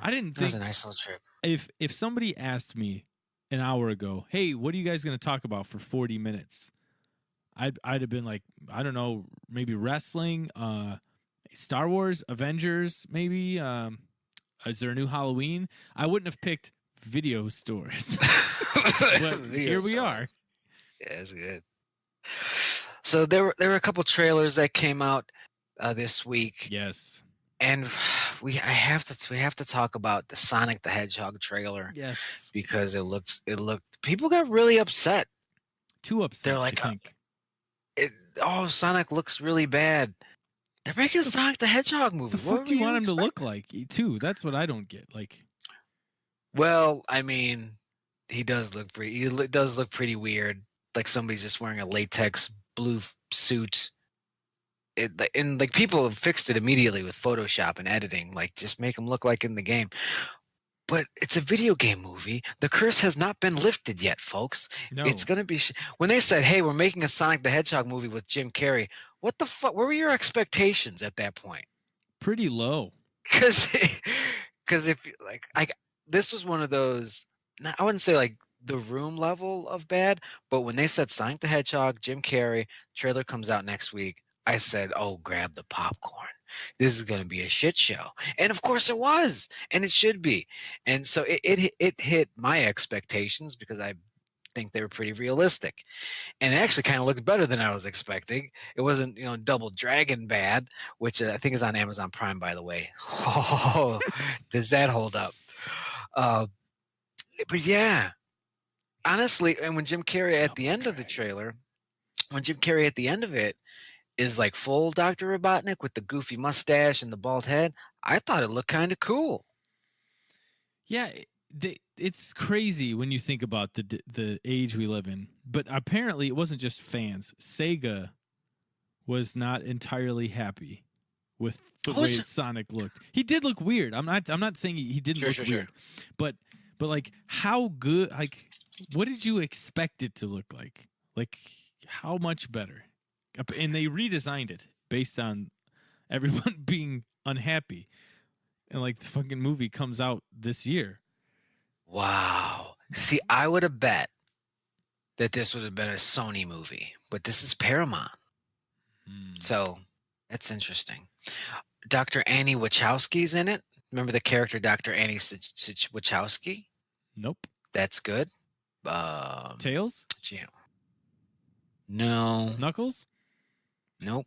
I didn't think that was a nice little trip. If somebody asked me an hour ago, hey, what are you guys going to talk about for 40 minutes? I'd have been like, I don't know, maybe wrestling, Star Wars, Avengers, maybe Is there a new Halloween? I wouldn't have picked video stores, but here we are. Yeah, it's good. So there were a couple trailers that came out this week. Yes. And we have to talk about the Sonic the Hedgehog trailer. Yes. Because it looked people got really upset. Too upset. They're like, I think. Sonic looks really bad. They're making a Sonic the Hedgehog movie. The fuck do you want him to look like, too? That's what I don't get. Like, well, I mean, he does look pretty weird. Like somebody's just wearing a latex blue suit. And like people have fixed it immediately with Photoshop and editing. Like just make him look like in the game. But it's a video game movie. The curse has not been lifted yet, folks. No. It's going to be... when they said, hey, we're making a Sonic the Hedgehog movie with Jim Carrey, what the fuck? What were your expectations at that point? Pretty low. Because if... this was one of those... I wouldn't say like The Room level of bad, but when they said Sonic the Hedgehog, Jim Carrey, trailer comes out next week, I said, oh, grab the popcorn. This is going to be a shit show. And of course it was, and it should be. And so it hit my expectations because I think they were pretty realistic. And it actually kind of looked better than I was expecting. It wasn't, Double Dragon bad, which I think is on Amazon Prime, by the way. Oh, does that hold up? But yeah, honestly, and when Jim Carrey at the end of the trailer, is like full Dr. Robotnik with the goofy mustache and the bald head, I thought it looked kind of cool. Yeah, it's crazy when you think about the age we live in. But apparently it wasn't just fans. Sega was not entirely happy with the way Sonic looked. He did look weird. I'm not saying he didn't look weird. But like how good, like what did you expect it to look like? Like how much better? And they redesigned it based on everyone being unhappy. And like the fucking movie comes out this year. Wow. See, I would have bet that this would have been a Sony movie, but this is Paramount. So that's interesting. Dr. Annie Wachowski's in it. Remember the character Dr. Annie Wachowski? Nope. That's good. Tails? Yeah. No. Knuckles? Nope.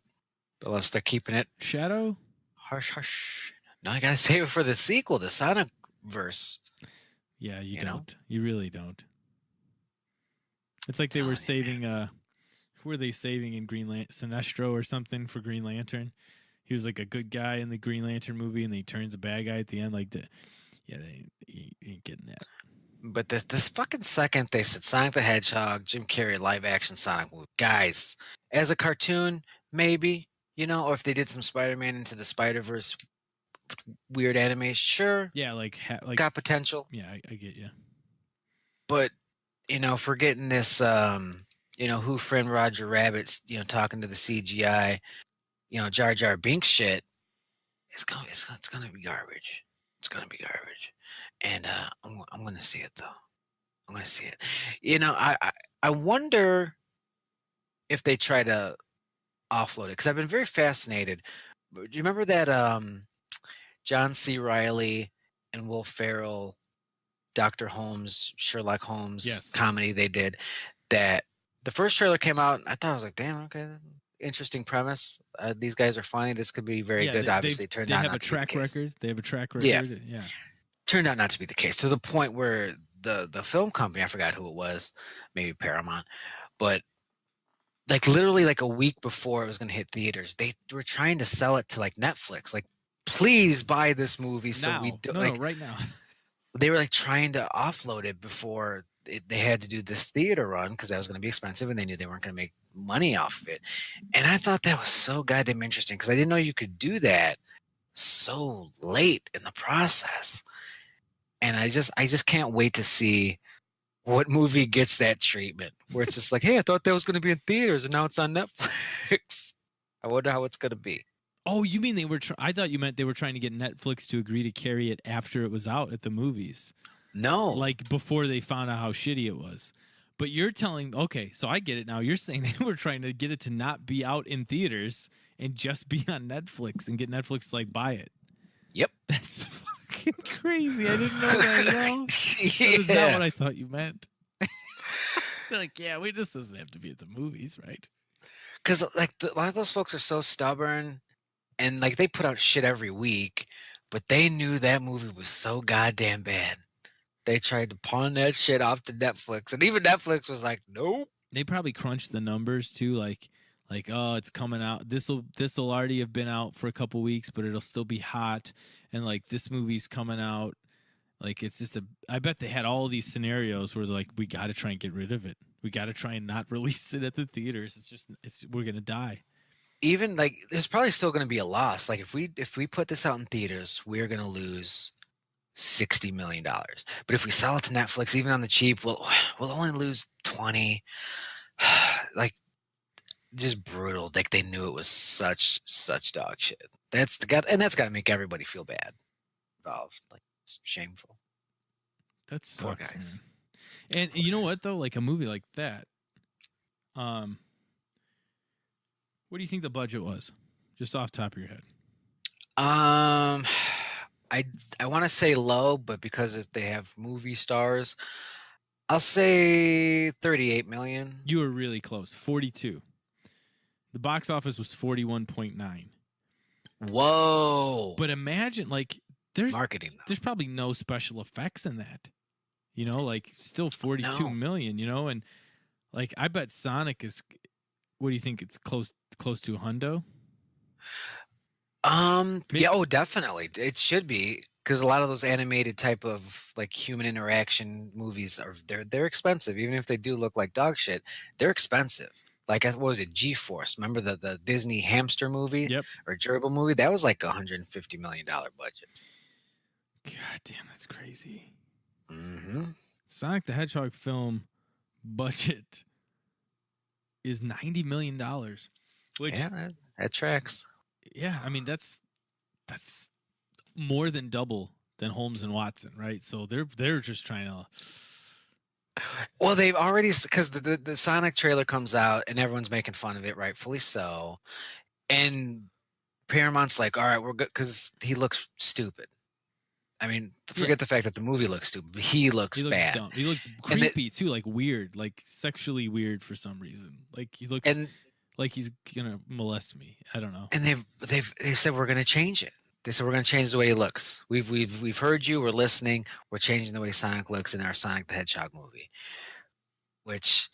Unless they're keeping it. Shadow? Hush, hush. No, I gotta save it for the sequel, the Sonic verse. Yeah, you don't. You really don't. It's like they were saving. Who were they saving in Green Lantern? Sinestro or something for Green Lantern. He was like a good guy in the Green Lantern movie, and then he turns a bad guy at the end. Like you ain't getting that. But this fucking second they said Sonic the Hedgehog, Jim Carrey live action Sonic movie, guys, as a cartoon maybe, or if they did some Spiderman into the Spider-Verse weird anime, sure. Yeah, like got potential. Yeah, I get you. But for getting this, Who Framed Roger Rabbit's, talking to the CGI, Jar Jar Binks shit, it's gonna be garbage. It's gonna be garbage, and I'm gonna see it though. I'm gonna see it. I wonder if they try to offload it because I've been very fascinated. Do you remember that John C. Reilly and Will Ferrell, Dr. Holmes, Sherlock Holmes comedy they did? That the first trailer came out, and I thought I was like, damn, okay, interesting premise. These guys are funny. This could be very good. Obviously, turned out not to be the case. They have a track record. Yeah. Turned out not to be the case to the point where the film company, I forgot who it was, maybe Paramount, but like literally like a week before it was going to hit theaters, they were trying to sell it to like Netflix. Like, please buy this movie right now. They were like trying to offload it before they had to do this theater run because that was going to be expensive, and they knew they weren't going to make money off of it. And I thought that was so goddamn interesting because I didn't know you could do that so late in the process. And I just can't wait to see what movie gets that treatment where it's just like, hey, I thought that was going to be in theaters and now it's on Netflix. I wonder how it's going to be. Oh, you mean they were? I thought you meant they were trying to get Netflix to agree to carry it after it was out at the movies. No, like before they found out how shitty it was. But you're telling, okay, so I get it now. You're saying they were trying to get it to not be out in theaters and just be on Netflix and get Netflix to like buy it. Yep. That's fucking fucking crazy. I didn't know that at all. Yeah. That is not what I thought you meant. They're like, yeah, this doesn't have to be at the movies, right? Because like a lot of those folks are so stubborn, and like they put out shit every week, but they knew that movie was so goddamn bad. They tried to pawn that shit off to Netflix, and even Netflix was like, nope. They probably crunched the numbers too, like oh, it's coming out. This'll already have been out for a couple weeks, but it'll still be hot. And like this movie's coming out, like it's just I bet they had all these scenarios where they're like, we got to try and get rid of it. We got to try and not release it at the theaters. We're gonna die. Even like there's probably still going to be a loss. Like if we put this out in theaters, we're going to lose $60 million. But if we sell it to Netflix, even on the cheap, we'll only lose 20. Like just brutal. Like they knew it was such dog shit. That's got to make everybody feel bad involved. Like it's shameful. That sucks, man. And you know what though? Like a movie like that, what do you think the budget was? Just off the top of your head. I want to say low, but because they have movie stars, I'll say 38 million. You were really close. 42. The box office was 41.9. Whoa! But imagine, like, there's marketing. There's probably no special effects in that. You know, like still 42 million. You know, and like I bet Sonic is. What do you think? It's close to a hundo. Maybe. Yeah. Oh, definitely. It should be. Because a lot of those animated type of like human interaction movies they're expensive. Even if they do look like dog shit, they're expensive. Like what was it, G-Force? Remember the Disney hamster movie? Yep. Or gerbil movie? That was like $150 million budget. God damn, that's crazy. Mm-hmm. Sonic the Hedgehog film budget is $90 million. Which, yeah, that tracks. Yeah, I mean that's more than double than Holmes and Watson, right? So they're just trying to. Well, they've already, because the Sonic trailer comes out and everyone's making fun of it, rightfully so. And Paramount's like, all right, we're good, because he looks stupid. I mean, forget the fact that the movie looks stupid, but he looks bad. Dumb. He looks creepy too, like weird, like sexually weird for some reason. Like he looks like he's gonna molest me. I don't know. And they've said we're gonna change it. They said we're going to change the way he looks. We've heard you. We're listening. We're changing the way Sonic looks in our Sonic the Hedgehog movie, which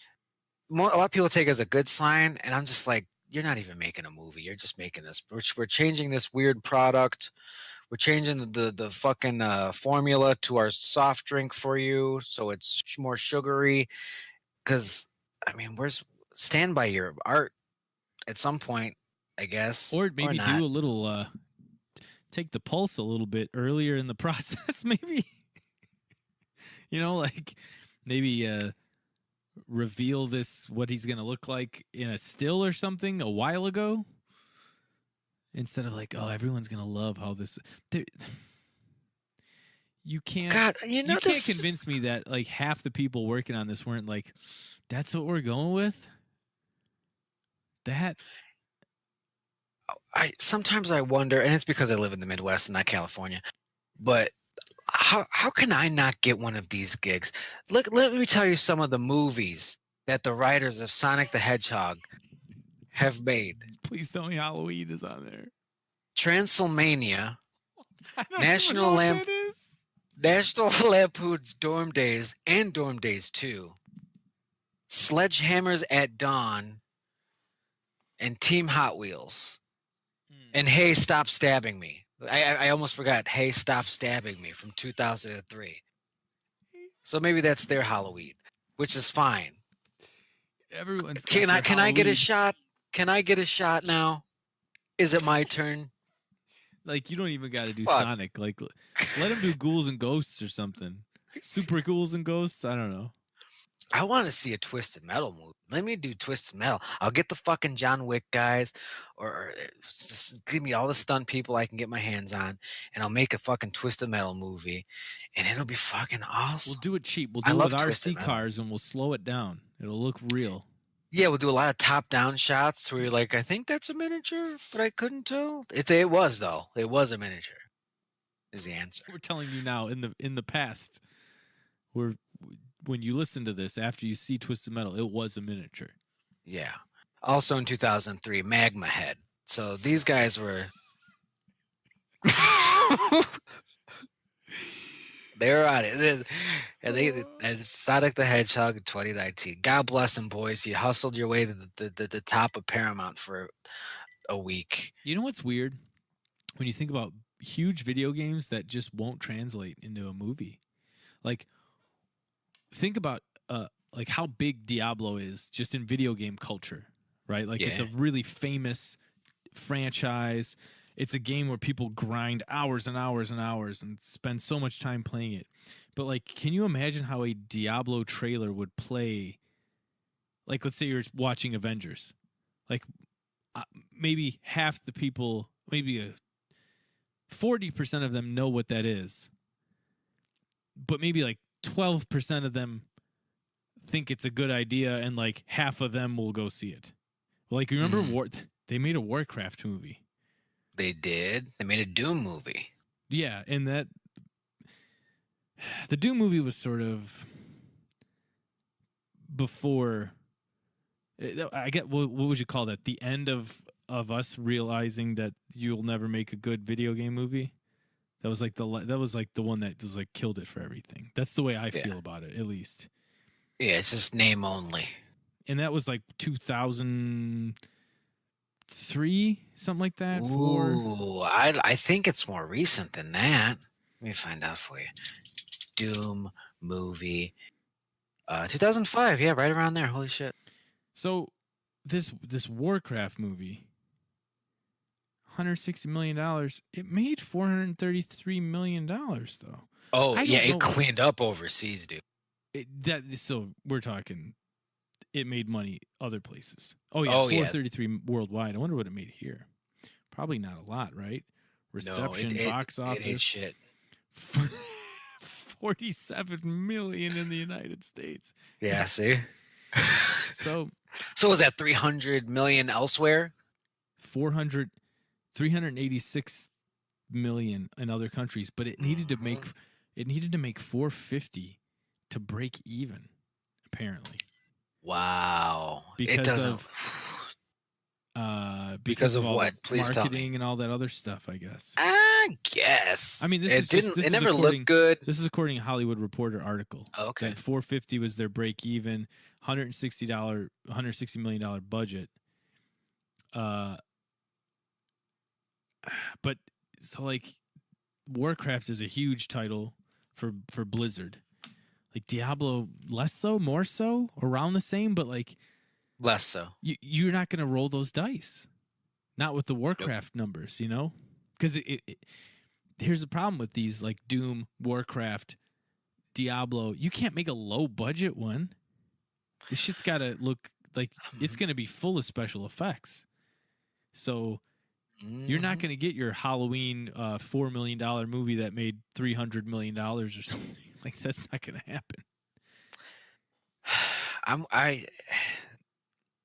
a lot of people take as a good sign. And I'm just like, you're not even making a movie. You're just making this. We're changing this weird product. We're changing the fucking formula to our soft drink for you, so it's more sugary. Because I mean, stand by your art at some point, I guess, or maybe do a little. Take the pulse a little bit earlier in the process, maybe. You know, like maybe reveal what he's gonna look like in a still or something a while ago, instead of like, oh, everyone's gonna love how this. You can't. God, you can't convince me that like half the people working on this weren't like, that's what we're going with. That. Sometimes I wonder, and it's because I live in the Midwest and not California, but how can I not get one of these gigs? Look, let me tell you some of the movies that the writers of Sonic the Hedgehog have made. Please tell me Halloween is on there. Transylvania, National Lampoon's Dorm Days and Dorm Days 2, Sledgehammers at Dawn, and Team Hot Wheels. And Hey, Stop Stabbing Me. I almost forgot Hey, Stop Stabbing Me from 2003. So maybe that's their Halloween, which is fine. Everyone's can I get a shot? Can I get a shot now? Is it my turn? Like you don't even got to do Sonic. Like let him do Ghouls and Ghosts or something. Super Ghouls and Ghosts. I don't know. I want to see a Twisted Metal movie. Let me do Twisted Metal. I'll get the fucking John Wick guys, or just give me all the stunt people I can get my hands on, and I'll make a fucking Twisted Metal movie, and it'll be fucking awesome. We'll do it cheap. We'll do it with RC cars, and we'll slow it down. It'll look real. Yeah, we'll do a lot of top-down shots where you're like, I think that's a miniature, but I couldn't tell. It was, though. It was a miniature. is the answer. We're telling you now. In the past, when you listen to this after you see Twisted Metal, it was a miniature. Yeah. Also in 2003, Magma Head. So these guys were. They were on it. And Sonic the Hedgehog in 2019. God bless them, boys. You hustled your way to the top of Paramount for a week. You know what's weird? When you think about huge video games that just won't translate into a movie. Like, think about like how big Diablo is just in video game culture, right? Like, it's a really famous franchise. It's a game where people grind hours and hours and hours and spend so much time playing it. But like, can you imagine how a Diablo trailer would play? Like, let's say you're watching Avengers. Like, maybe half the people, maybe 40% of them know what that is. But maybe like 12% of them think it's a good idea, and like half of them will go see it. Like, remember they made a Warcraft movie. They did. They made a Doom movie. Yeah, and the Doom movie was sort of before. I get what would you call that? The end of us realizing that you'll never make a good video game movie. That was like the one that was like killed it for everything. That's the way I feel about it, at least. Yeah, it's just name only. And that was like 2003, something like that. Ooh, I think it's more recent than that. Let me find out for you. Doom movie, 2005. Yeah, right around there. Holy shit. So this Warcraft movie, $160 million. It made $433 million though. Oh yeah, it cleaned up overseas, dude. So we're talking. It made money other places. Oh yeah, 433 worldwide. I wonder what it made here. Probably not a lot, right? Reception, box office. It ate shit. 47 million in the United States. Yeah, see. So was that 300 million elsewhere? 386 million in other countries, but it needed to make 450 to break even, apparently. Wow. Because of all what? Please marketing and all that other stuff, I guess. I guess. I mean, it never looked good. This is according to a Hollywood Reporter article. Okay. That 450 was their break even, $160 million budget. But so like Warcraft is a huge title for Blizzard. Like Diablo, less so, more so, around the same, but like less so. You're not going to roll those dice, not with the Warcraft numbers, you know, because here's the problem with these like Doom, Warcraft, Diablo. You can't make a low budget one. This shit's got to look like it's going to be full of special effects. So you're not going to get your Halloween $4 million movie that made $300 million or something. Like, that's not going to happen.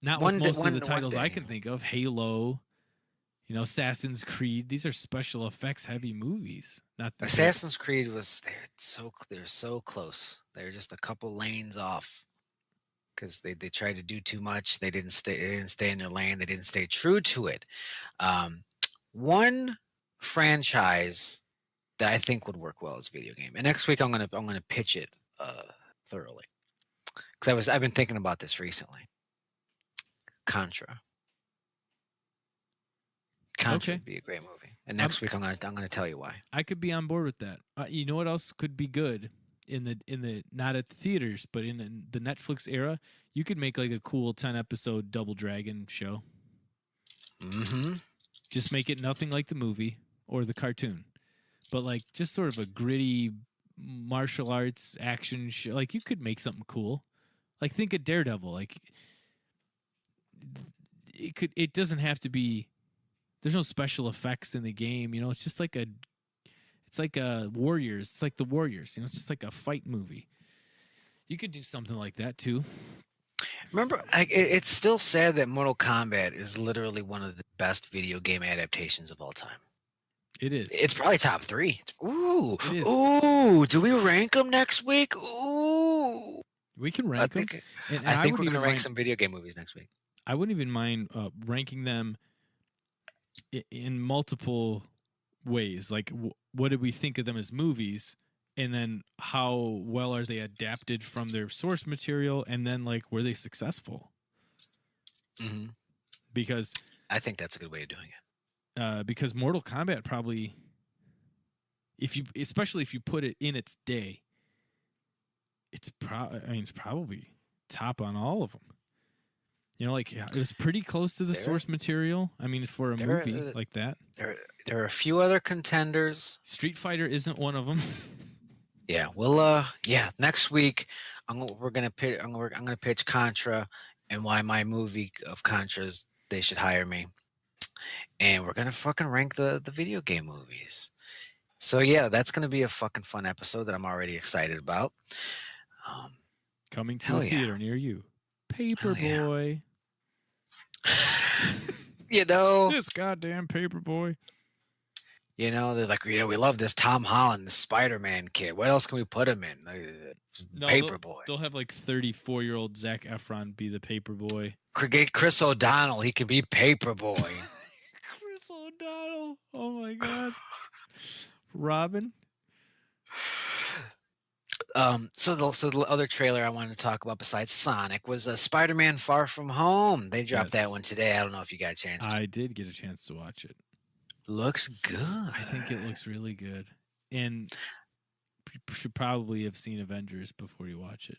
Not with most of the titles I can think of. Halo, Assassin's Creed. These are special effects heavy movies. Not Assassin's Creed they're so close. They're just a couple lanes off because they tried to do too much. They didn't stay in their lane. They didn't stay true to it. One franchise that I think would work well as a video game. And next week I'm gonna pitch it thoroughly because I've been thinking about this recently. Contra would be a great movie. And next week I'm gonna tell you why. I could be on board with that. You know what else could be good in the not at the theaters but in the Netflix era? You could make like a cool 10-episode Double Dragon show. Mm-hmm. Just make it nothing like the movie or the cartoon, but like just sort of a gritty martial arts action show. Like you could make something cool. Like think of Daredevil. Like it doesn't have to be. There's no special effects in the game. It's just like Warriors. It's like the Warriors. It's just like a fight movie. You could do something like that too. Remember, it's still sad that Mortal Kombat is literally one of the best video game adaptations of all time. It is. It's probably top 3. Ooh, It is. ooh. Do we rank them next week? Ooh. We can rank them. And I think wouldn't we're gonna even rank mind, some video game movies next week. I wouldn't even mind ranking them in multiple ways. Like, what did we think of them as movies? And then how well are they adapted from their source material? And then, like, were they successful? Mm-hmm. Because I think that's a good way of doing it. Because Mortal Kombat probably, especially if you put it in its day, it's probably top on all of them. You know, like, it was pretty close to the source material. I mean, for a movie like that. There are a few other contenders. Street Fighter isn't one of them. Yeah, well, next week I'm gonna pitch Contra and why my movie of Contras they should hire me, and we're gonna fucking rank the video game movies. So yeah, that's gonna be a fucking fun episode that I'm already excited about. Coming to a theater near you, Paperboy. You know, this goddamn Paperboy. You know, they're like, we love this Tom Holland, the Spiderman kid. What else can we put him in? Paperboy. They'll have like 34-year-old Zac Efron be the Paperboy. Chris O'Donnell, he can be Paperboy. Chris O'Donnell. Oh my god. Robin. So the other trailer I wanted to talk about besides Sonic was Spider-Man Far From Home. They dropped that one today. I don't know if you got a chance to. I did get a chance to watch it. Looks good. I think it looks really good. And you should probably have seen Avengers before you watch it.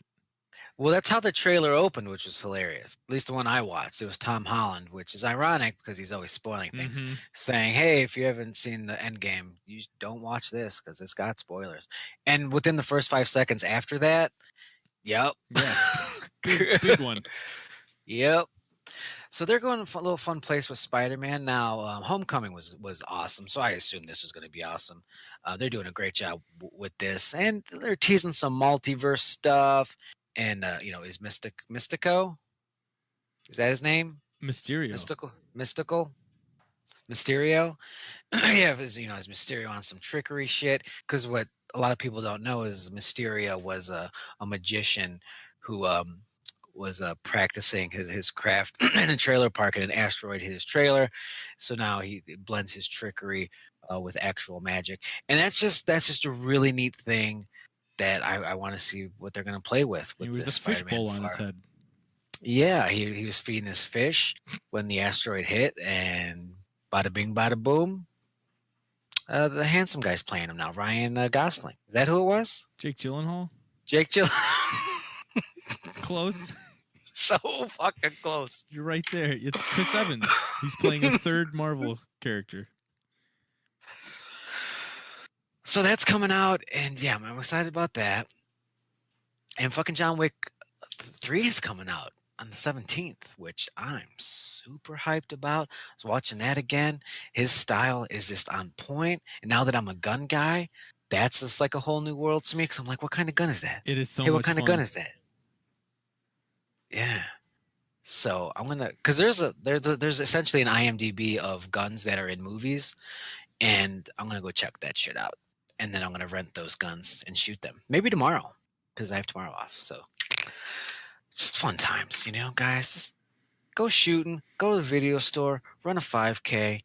Well, that's how the trailer opened, which was hilarious. At least the one I watched. It was Tom Holland, which is ironic because he's always spoiling things. Saying, hey, if you haven't seen the Endgame, you don't watch this because it's got spoilers. And within the first 5 seconds after that, yep. Yeah. big one. Yep. So they're going to a little fun place with Spider-Man. Now, Homecoming was awesome, so I assumed this was going to be awesome. They're doing a great job with this, and they're teasing some multiverse stuff. And is Mystico? Is that his name? Mysterio. Mysterio. Yeah, is Mysterio on some trickery shit? Because what a lot of people don't know is Mysterio was a magician who was practicing his craft in a trailer park, and an asteroid hit his trailer. So now he blends his trickery with actual magic, and that's just a really neat thing that I want to see what they're going to play with. It was a fishbowl on his head. Yeah, he was feeding his fish when the asteroid hit, and bada bing, bada boom. The handsome guy's playing him now, Ryan Gosling. Is that who it was? Jake Gyllenhaal. Close. So fucking close. You're right there. It's Chris Evans. He's playing a third Marvel character. So that's coming out, and yeah, I'm excited about that. And fucking John Wick 3 is coming out on the 17th, which I'm super hyped about. I was watching that again. His style is just on point. And now that I'm a gun guy, that's just like a whole new world to me. Because I'm like, what kind of gun is that? It is so much what kind fun. Of gun is that? Yeah. So I'm gonna, because there's essentially an IMDb of guns that are in movies, and I'm gonna go check that shit out, and then I'm gonna rent those guns and shoot them. Maybe tomorrow, because I have tomorrow off. So just fun times, guys. Just go shooting, go to the video store, run a 5K,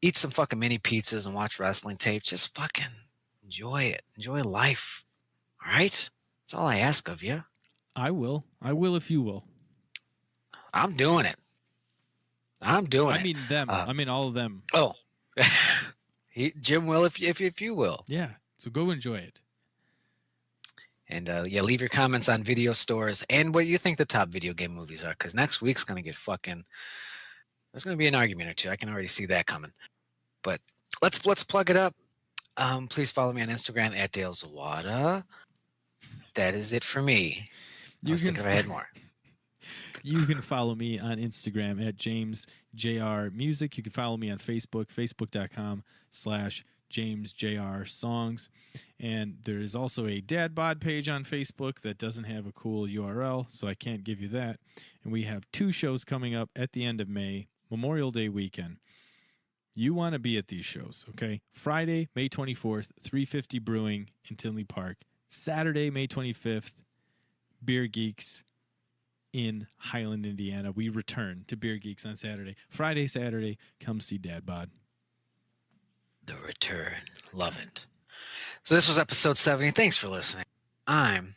eat some fucking mini pizzas, and watch wrestling tapes. Just fucking enjoy it. Enjoy life. All right? That's all I ask of you. I will if you will. I'm doing it. I mean them. I mean all of them. Oh. Jim will if you will. Yeah. So go enjoy it. And leave your comments on video stores and what you think the top video game movies are, because next week's gonna get fucking. There's gonna be an argument or two. I can already see that coming. But let's plug it up. Please follow me on Instagram at Dale Zawada. That is it for me. I was thinking if I had more. You can follow me on Instagram at JamesJRMusic. You can follow me on Facebook, facebook.com/JamesJRSongs. And there is also a Dad Bod page on Facebook that doesn't have a cool URL, so I can't give you that. And we have 2 shows coming up at the end of May, Memorial Day weekend. You want to be at these shows, okay? Friday, May 24th, 350 Brewing in Tinley Park. Saturday, May 25th, Beer Geeks in Highland, Indiana. We return to Beer Geeks on Saturday. Friday, Saturday, come see Dad Bod. The return. Love it. So this was episode 70. Thanks for listening. I'm